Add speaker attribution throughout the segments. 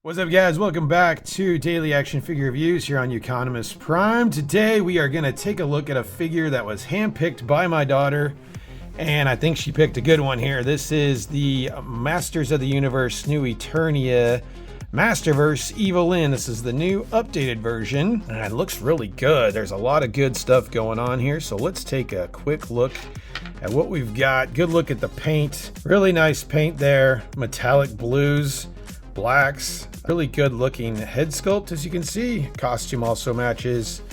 Speaker 1: What's up, guys? Welcome back to Daily Action Figure Reviews here on Economist Prime. Today we are going to take a look at a figure that was handpicked by my daughter, and I think she picked a good one here. This is the Masters of the Universe New Eternia Masterverse EVIL-LYN. This is the new updated version, and it looks really good. There's a lot of good stuff going on here, so let's take a quick look at what we've got. Good look at the paint. Really nice paint there. Metallic blues, blacks. Really good looking head sculpt, as you can see. Costume also matches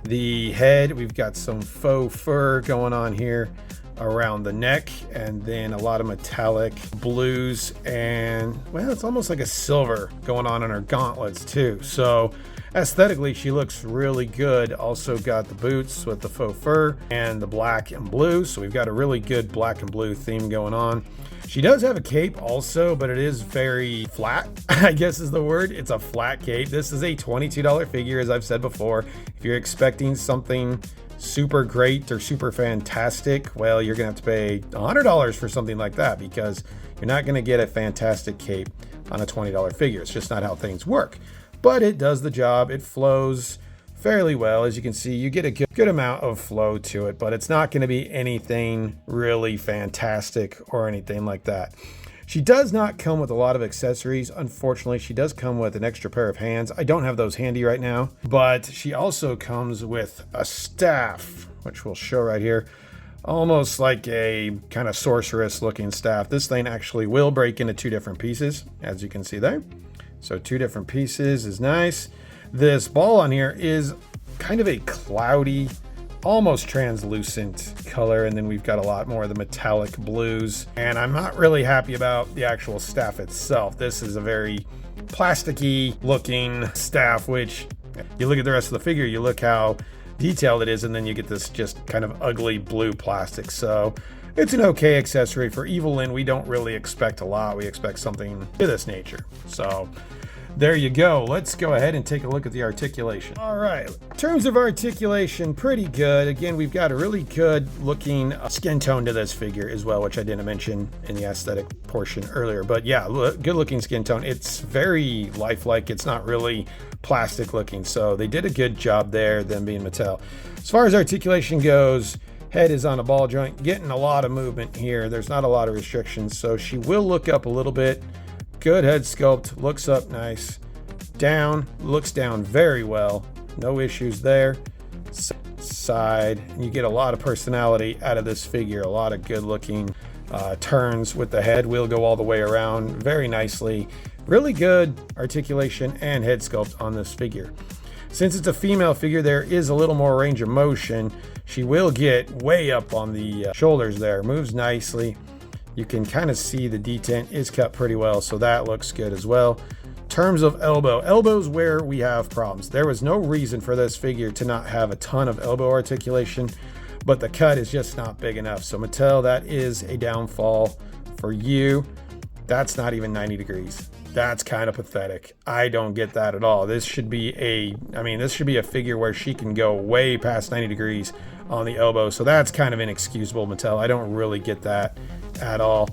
Speaker 1: the head. We've got some faux fur going on here around the neck, and then a lot of metallic blues, and well, it's almost like a silver going on in her gauntlets too. So aesthetically she looks really good. Also got the boots with the faux fur and the black and blue, so we've got a really good black and blue theme going on. She does have a cape also, but it is very flat, I guess is the word. It's a flat cape. This is a $22 figure, as I've said before. If you're expecting something super great or super fantastic, well, you're gonna have to pay $100 for something like that, because you're not gonna get a fantastic cape on a $20 figure. It's just not how things work. But it does the job. It flows fairly well. As you can see, you get a good amount of flow to it, but it's not going to be anything really fantastic or anything like that. She does not come with a lot of accessories. Unfortunately, she does come with an extra pair of hands. I don't have those handy right now, but she also comes with a staff, which we'll show right here. Almost like a kind of sorceress looking staff. This thing actually will break into two different pieces, as you can see there. So two different pieces is nice. This ball on here is kind of a cloudy, almost translucent color, and then we've got a lot more of the metallic blues, and I'm not really happy about the actual staff itself. This is a very plasticky looking staff, which you look at the rest of the figure, you look how detailed it is, and then you get this just kind of ugly blue plastic. So it's an okay accessory for EVIL-LYN. We don't really expect a lot. We expect something of this nature. So there you go. Let's go ahead and take a look at the articulation. All right, in terms of articulation, pretty good. Again, we've got a really good looking skin tone to this figure as well, which I didn't mention in the aesthetic portion earlier. But yeah, good looking skin tone. It's very lifelike. It's not really plastic looking. So they did a good job there, them being Mattel. As far as articulation goes, head is on a ball joint, getting a lot of movement here. There's not a lot of restrictions, so she will look up a little bit. Good head sculpt, looks up nice. Down, looks down very well. No issues there. Side, and you get a lot of personality out of this figure. A lot of good looking turns with the head. Will go all the way around very nicely. Really good articulation and head sculpt on this figure. Since it's a female figure, there is a little more range of motion. She will get way up on the shoulders there. Moves nicely. You can kind of see the detent is cut pretty well, so that looks good as well. In terms of elbows where we have problems. There was no reason for this figure to not have a ton of elbow articulation, but the cut is just not big enough. So Mattel, that is a downfall for you. That's not even 90 degrees. That's kind of pathetic. I don't get that at all. This should be this should be a figure where she can go way past 90 degrees on the elbow. So that's kind of inexcusable, Mattel. I don't really get that at all.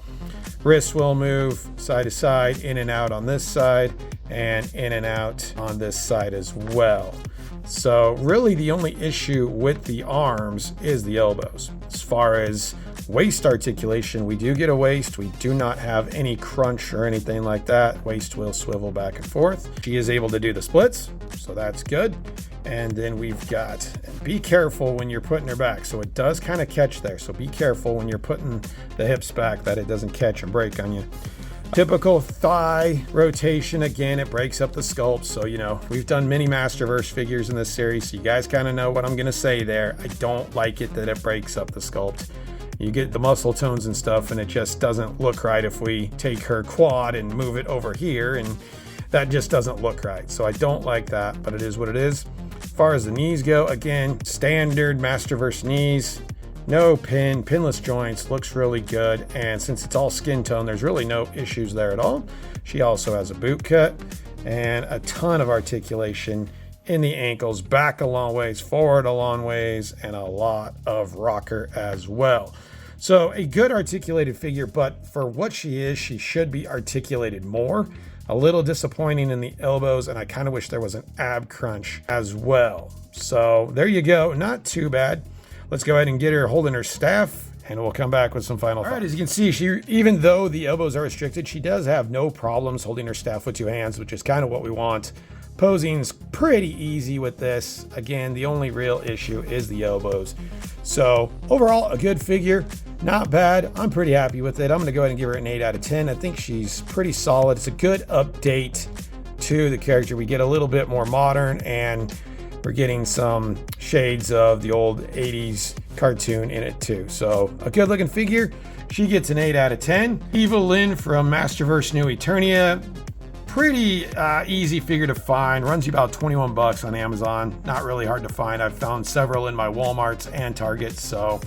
Speaker 1: Wrists will move side to side, in and out on this side, and in and out on this side as well. So really the only issue with the arms is the elbows. As far as waist articulation, we do get a waist. We do not have any crunch or anything like that. Waist will swivel back and forth. She is able to do the splits, so that's good. And then we've got, and be careful when you're putting her back. So it does kind of catch there. So be careful when you're putting the hips back that it doesn't catch and break on you. Typical thigh rotation. Again, it breaks up the sculpt. So, you know, we've done many Masterverse figures in this series, so you guys kind of know what I'm going to say there. I don't like it that it breaks up the sculpt. You get the muscle tones and stuff, and it just doesn't look right if we take her quad and move it over here, and that just doesn't look right. So I don't like that, but it is what it is. As far as the knees go, again, standard Masterverse knees. No pinless joints, looks really good. And since it's all skin tone, there's really no issues there at all. She also has a boot cut and a ton of articulation in the ankles, back a long ways, forward a long ways, and a lot of rocker as well. So a good articulated figure, but for what she is, she should be articulated more. A little disappointing in the elbows, and I kind of wish there was an ab crunch as well. So there you go, not too bad. Let's go ahead and get her holding her staff, and we'll come back with some final thoughts. All right, as you can see, even though the elbows are restricted, she does have no problems holding her staff with two hands, which is kind of what we want. Posing's pretty easy with this. Again, the only real issue is the elbows. So overall, a good figure, not bad. I'm pretty happy with it. I'm gonna go ahead and give her an 8 out of 10. I think she's pretty solid. It's a good update to the character. We get a little bit more modern, and we're getting some shades of the old 80s cartoon in it too. So a good looking figure. She gets an 8 out of 10. EVIL-LYN from Masterverse New Eternia. Pretty easy figure to find. Runs you about 21 bucks on Amazon. Not really hard to find. I've found several in my Walmarts and Targets. So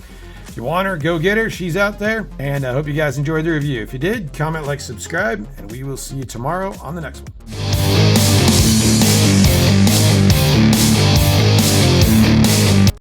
Speaker 1: if you want her, go get her. She's out there. And I hope you guys enjoyed the review. If you did, comment, like, subscribe, and we will see you tomorrow on the next one.